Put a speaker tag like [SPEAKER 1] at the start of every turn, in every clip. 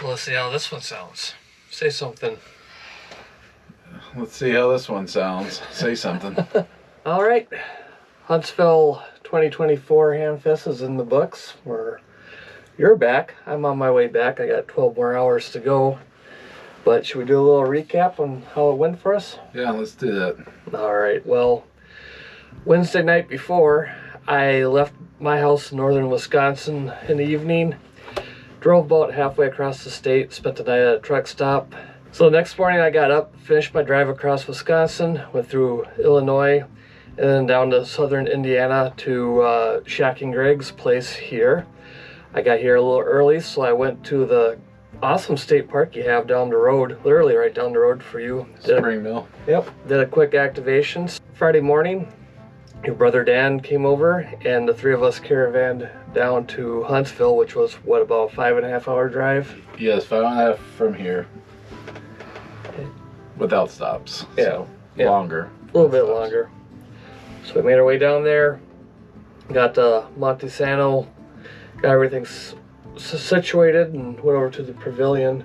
[SPEAKER 1] Let's see how this one sounds. Say something.
[SPEAKER 2] Let's see how this one sounds. Say something.
[SPEAKER 1] All right. Huntsville 2024 Hamfest is in the books. You're back. I'm on my way back. I got 12 more hours to go. But should we do a little recap on how it went for us?
[SPEAKER 2] Yeah, let's do that.
[SPEAKER 1] All right. Well, Wednesday night before, I left my house in northern Wisconsin in the evening. Drove about halfway across the state, spent the night at a truck stop. So the next morning I got up, finished my drive across Wisconsin, went through Illinois, and then down to southern Indiana to Shaq and Greg's place here. I got here a little early, so I went to the awesome state park you have down the road, literally right down the road for you.
[SPEAKER 2] Spring Mill.
[SPEAKER 1] Yep, did a quick activation. Friday morning, your brother Dan came over, and the three of us caravanned down to Huntsville, which was, what, about a 5.5 hour drive?
[SPEAKER 2] Yes, 5.5 from here. Without stops.
[SPEAKER 1] Yeah.
[SPEAKER 2] So
[SPEAKER 1] Yeah.
[SPEAKER 2] longer.
[SPEAKER 1] A little bit longer. So we made our way down there, got to Montesano, got everything situated, and went over to the pavilion.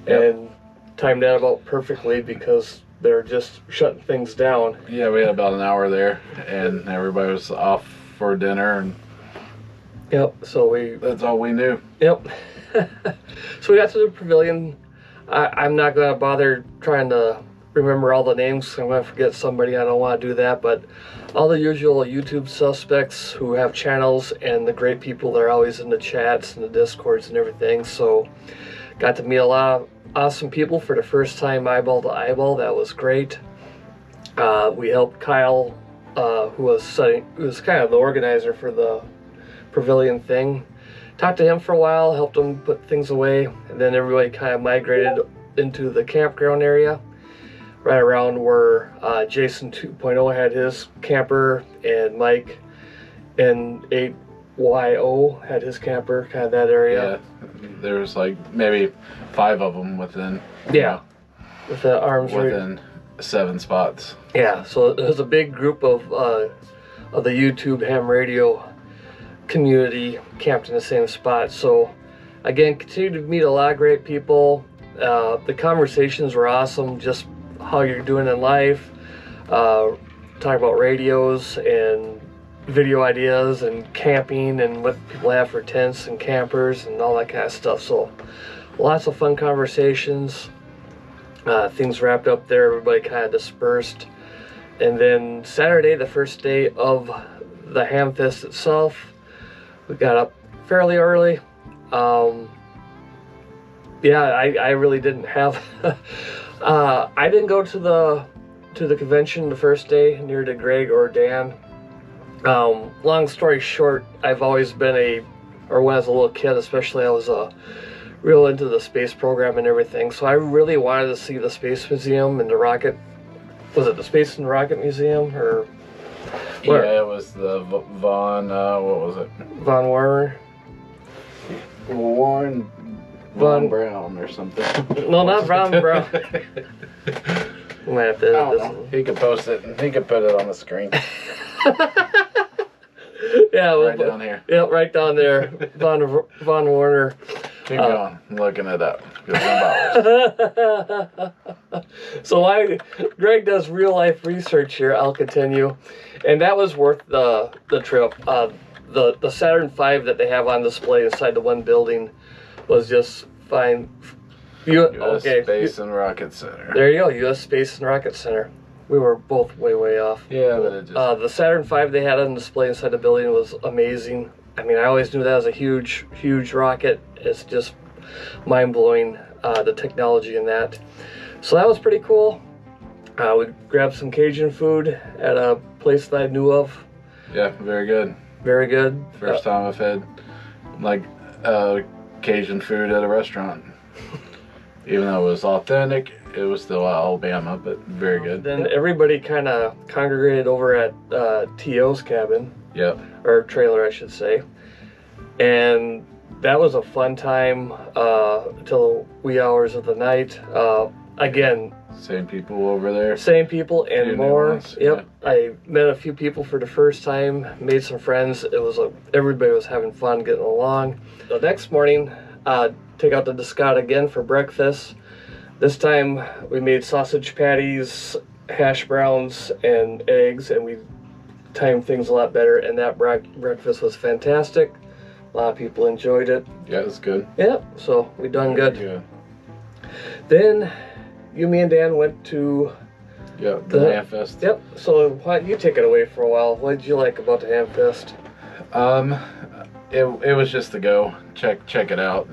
[SPEAKER 2] Yep.
[SPEAKER 1] And timed that about perfectly because they're just shutting things down.
[SPEAKER 2] Yeah, we had about an hour there, and everybody was off for dinner, and
[SPEAKER 1] Yep, so
[SPEAKER 2] that's all we knew.
[SPEAKER 1] Yep. So we got to the pavilion. I'm not going to bother trying to remember all the names. I'm going to forget somebody. I don't want to do that. But all the usual YouTube suspects who have channels, and the great people that are always in the chats and the Discords and everything. So got to meet a lot of awesome people for the first time eyeball to eyeball. That was great. We helped Kyle, who was kind of the organizer for the pavilion thing. Talked to him for a while, helped him put things away, and then everybody kind of migrated into the campground area, right around where Jason 2.0 had his camper, and Mike and 8YO had his camper, kind of that area.
[SPEAKER 2] Yeah, there was like maybe 5 of them within.
[SPEAKER 1] Yeah, with the arms
[SPEAKER 2] within 7 spots.
[SPEAKER 1] Yeah, so it was a big group of the YouTube ham radio community camped in the same spot. So again, continued to meet a lot of great people. The conversations were awesome, just how you're doing in life, talking about radios and video ideas and camping and what people have for tents and campers and all that kind of stuff. So lots of fun conversations. Things wrapped up there, everybody kind of dispersed. And then Saturday, the first day of the Hamfest itself, we got up fairly early. Yeah, I really didn't have I didn't go to the convention the first day, near to Greg or Dan. Long story short, I've always been when I was a little kid especially, I was real into the space program and everything, so I really wanted to see the Space Museum and the Rocket. Was it the Space and Rocket Museum, or where?
[SPEAKER 2] Yeah, it was the Von, what was it?
[SPEAKER 1] Von Warner?
[SPEAKER 2] Von Brown or something.
[SPEAKER 1] No, not Von Brown. We might have to edit this.
[SPEAKER 2] He could post it, and he could put it on the screen.
[SPEAKER 1] Yeah,
[SPEAKER 2] right down here.
[SPEAKER 1] Yep, right down there. Von Warner.
[SPEAKER 2] Keep going. I'm looking it up.
[SPEAKER 1] So Greg does real life research here. I'll continue, and that was worth the trip. The Saturn V that they have on display inside the one building was just fine.
[SPEAKER 2] U.S. Space and Rocket Center.
[SPEAKER 1] There you go, U.S. Space and Rocket Center. We were both way off.
[SPEAKER 2] Yeah, but it just...
[SPEAKER 1] the Saturn V they had on display inside the building was amazing. I mean, I always knew that was a huge rocket. It's just mind-blowing, the technology in that. So that was pretty cool. We grabbed some Cajun food at a place that I knew of.
[SPEAKER 2] Yeah, very good.
[SPEAKER 1] Very good.
[SPEAKER 2] First time I've had like Cajun food at a restaurant. Even though it was authentic, it was still Alabama, but very good.
[SPEAKER 1] Then everybody kind of congregated over at T.O.'s cabin.
[SPEAKER 2] Yep.
[SPEAKER 1] Or trailer, I should say. And that was a fun time until the wee hours of the night. Again,
[SPEAKER 2] same people over there.
[SPEAKER 1] Same people and more. Yep.
[SPEAKER 2] Yeah.
[SPEAKER 1] I met a few people for the first time, made some friends. It was everybody was having fun, getting along. The next morning, take out the Discada again for breakfast. This time we made sausage patties, hash browns, and eggs, and we timed things a lot better, and that breakfast was fantastic. A lot of people enjoyed it.
[SPEAKER 2] Yeah, it was good.
[SPEAKER 1] Yep, so we done good.
[SPEAKER 2] Good.
[SPEAKER 1] Then you, me, and Dan went to
[SPEAKER 2] Yeah, the Hamfest.
[SPEAKER 1] Yep, so why don't you take it away for a while? What did you like about the Hamfest?
[SPEAKER 2] It was just to go check it out.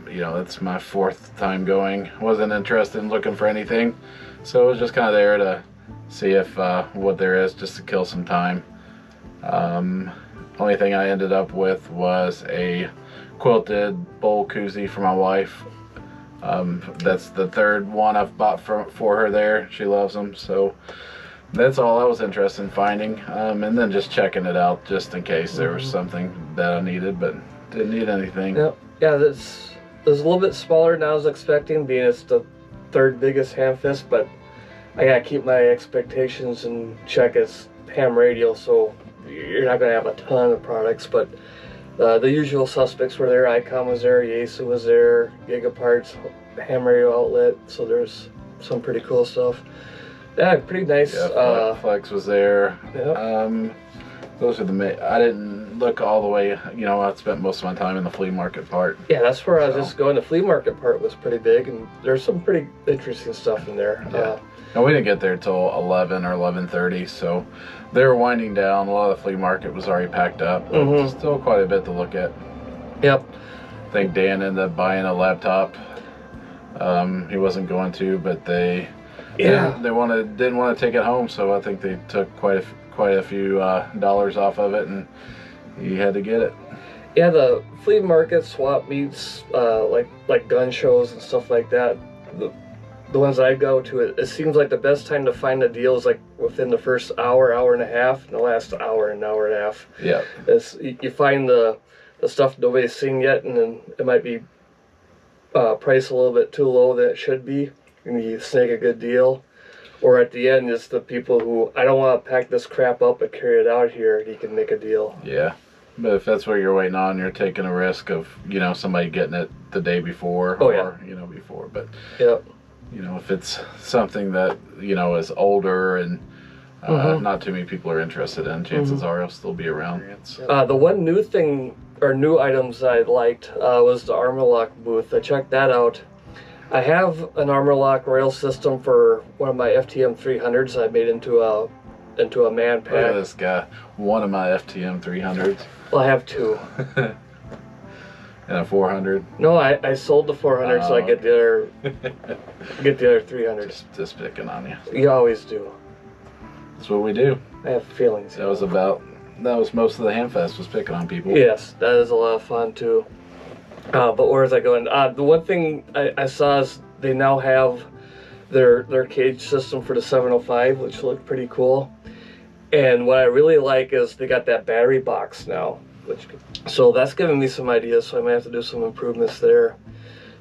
[SPEAKER 2] It's my 4th time going. Wasn't interested in looking for anything, so it was just kind of there to see if what there is, just to kill some time. Only thing I ended up with was a quilted bowl koozie for my wife. That's the 3rd one I've bought for her there. She loves them, so that's all I was interested in finding. And then just checking it out just in case there was something that I needed, but didn't need anything.
[SPEAKER 1] Yep. Yeah, this is a little bit smaller than I was expecting, being it's the 3rd biggest Hamfest, but I gotta keep my expectations in check. It's ham radio, so you're not gonna have a ton of products, but the usual suspects were there. Icon was there, Yaesu was there, Gigaparts, Ham Radio Outlet, so there's some pretty cool stuff. Yeah, pretty nice.
[SPEAKER 2] Yeah, Flex was there.
[SPEAKER 1] Yep.
[SPEAKER 2] Those are the I didn't look all the way, I spent most of my time in the flea market part.
[SPEAKER 1] Yeah, that's where I was just going. The flea market part was pretty big, and there's some pretty interesting stuff in there.
[SPEAKER 2] Yeah. And we didn't get there till 11 or 11:30, so they were winding down. A lot of the flea market was already packed up. But still quite a bit to look at.
[SPEAKER 1] Yep.
[SPEAKER 2] I think Dan ended up buying a laptop. He wasn't going to, but they didn't want to take it home, so I think they took quite a few dollars off of it, and he had to get it.
[SPEAKER 1] Yeah, the flea market, swap meets, like gun shows and stuff like that. The ones I go to, it seems like the best time to find a deal is like within the first hour and a half, and the last hour and a half.
[SPEAKER 2] Yeah.
[SPEAKER 1] You find the stuff nobody's seen yet, and then it might be priced a little bit too low than it should be, and you snag a good deal. Or at the end, it's the people who, I don't want to pack this crap up and carry it out here, and you can make a deal.
[SPEAKER 2] Yeah. But if that's what you're waiting on, you're taking a risk of, somebody getting it the day before or before. But,
[SPEAKER 1] yep.
[SPEAKER 2] If it's something that, is older and not too many people are interested in, chances are it'll still be around.
[SPEAKER 1] The one new thing, or new items I liked, was the Armor Lock booth. I checked that out. I have an Armor Lock rail system for one of my FTM 300s I made into a man pack.
[SPEAKER 2] Look at this guy, one of my FTM 300s.
[SPEAKER 1] Well, I have 2.
[SPEAKER 2] And a 400?
[SPEAKER 1] No, I sold the 400 so I get the other 300s.
[SPEAKER 2] Just picking on you.
[SPEAKER 1] You always do.
[SPEAKER 2] That's what we do.
[SPEAKER 1] I have feelings.
[SPEAKER 2] That was most of the Hamfest was picking on people.
[SPEAKER 1] Yes, that is a lot of fun too. But where was I going? The one thing I saw is they now have their cage system for the 705, which looked pretty cool. And what I really like is they got that battery box now, so that's giving me some ideas. So I might have to do some improvements there.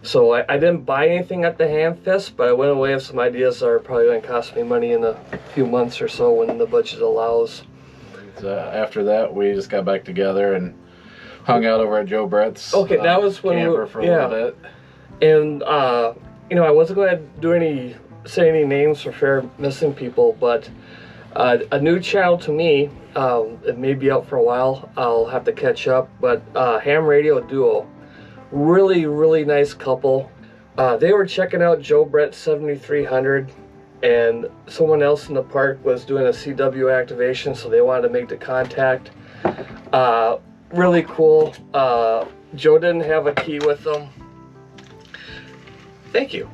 [SPEAKER 1] So I didn't buy anything at the Hamfest, but I went away with some ideas that are probably going to cost me money in a few months or so when the budget allows.
[SPEAKER 2] After that, we just got back together and hung out over at Joe Brett's.
[SPEAKER 1] Okay, that was when
[SPEAKER 2] camper for a little bit.
[SPEAKER 1] And I wasn't going to say any names for fear of missing people, but a new channel to me, it may be out for a while. I'll have to catch up, but Ham Radio Duo, really, really nice couple. They were checking out Joe Brett's 7300, and someone else in the park was doing a CW activation, so they wanted to make the contact. Really cool. Joe didn't have a key with them. Thank you.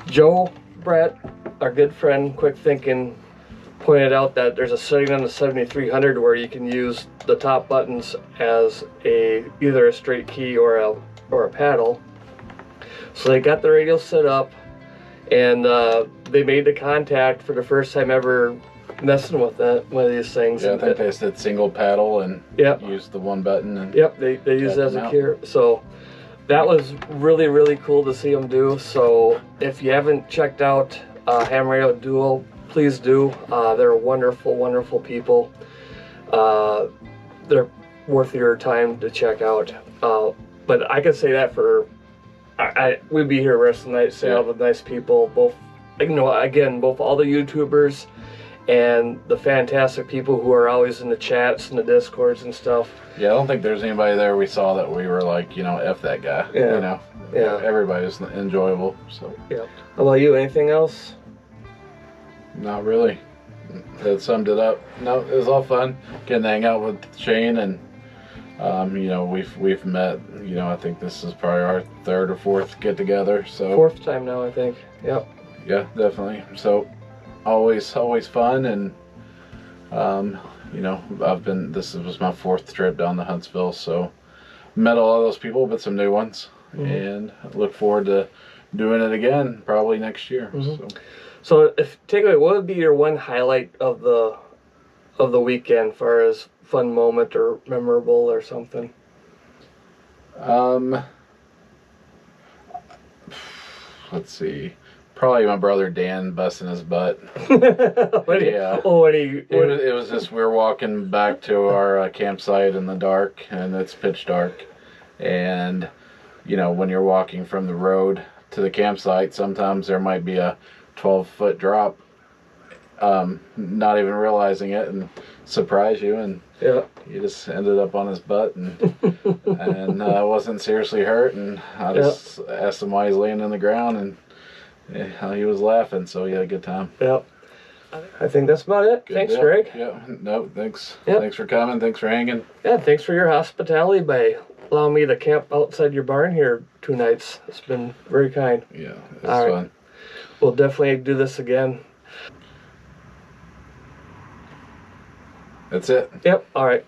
[SPEAKER 1] Joe Brett, our good friend, Quick Thinking, pointed out that there's a setting on the 7300 where you can use the top buttons as either a straight key or a paddle. So they got the radio set up, and they made the contact for the first time ever messing with one of these things.
[SPEAKER 2] Yeah, I think they said single paddle and used the one button. And
[SPEAKER 1] yep, they used it as a key. So that was really, really cool to see them do. So if you haven't checked out Ham Radio Duo, please do. They're wonderful, wonderful people. They're worth your time to check out. But I can say that for we'd be here the rest of the night, say all the nice people, both, you know, again, both all the YouTubers and the fantastic people who are always in the chats and the Discords and stuff.
[SPEAKER 2] Yeah, I don't think there's anybody there we saw that we were like, you know, F that guy.
[SPEAKER 1] Yeah.
[SPEAKER 2] You know, everybody's enjoyable. So.
[SPEAKER 1] Yeah. How about you? Anything else?
[SPEAKER 2] Not really. That summed it up. No, it was all fun getting to hang out with Shane, and you know, we've met. You know, I think this is probably our third or fourth get together. So
[SPEAKER 1] fourth time now, I think. Yep.
[SPEAKER 2] Yeah, definitely. So always fun, and you know, this was my fourth trip down to Huntsville, so met a lot of those people, but some new ones, and I look forward to doing it again probably next year.
[SPEAKER 1] So if takeaway, what would be your one highlight of the weekend, as far as fun moment or memorable or something?
[SPEAKER 2] Let's see. Probably my brother Dan busting his butt.
[SPEAKER 1] Yeah.
[SPEAKER 2] It was just, we were walking back to our campsite in the dark, and it's pitch dark. And, you know, when you're walking from the road to the campsite, sometimes there might be a 12-foot drop, not even realizing it, and surprise you, and he just ended up on his butt, and wasn't seriously hurt, and I just asked him why he's laying on the ground, and he was laughing, so he had a good time.
[SPEAKER 1] Yep. I think that's about it. Good. Thanks, Greg.
[SPEAKER 2] Yeah. No, thanks. Yep. Thanks for coming. Thanks for hanging.
[SPEAKER 1] Yeah, thanks for your hospitality by allowing me to camp outside your barn here 2 nights. It's been very kind.
[SPEAKER 2] Yeah, it's fun.
[SPEAKER 1] We'll definitely do this again.
[SPEAKER 2] That's it.
[SPEAKER 1] Yep. All right.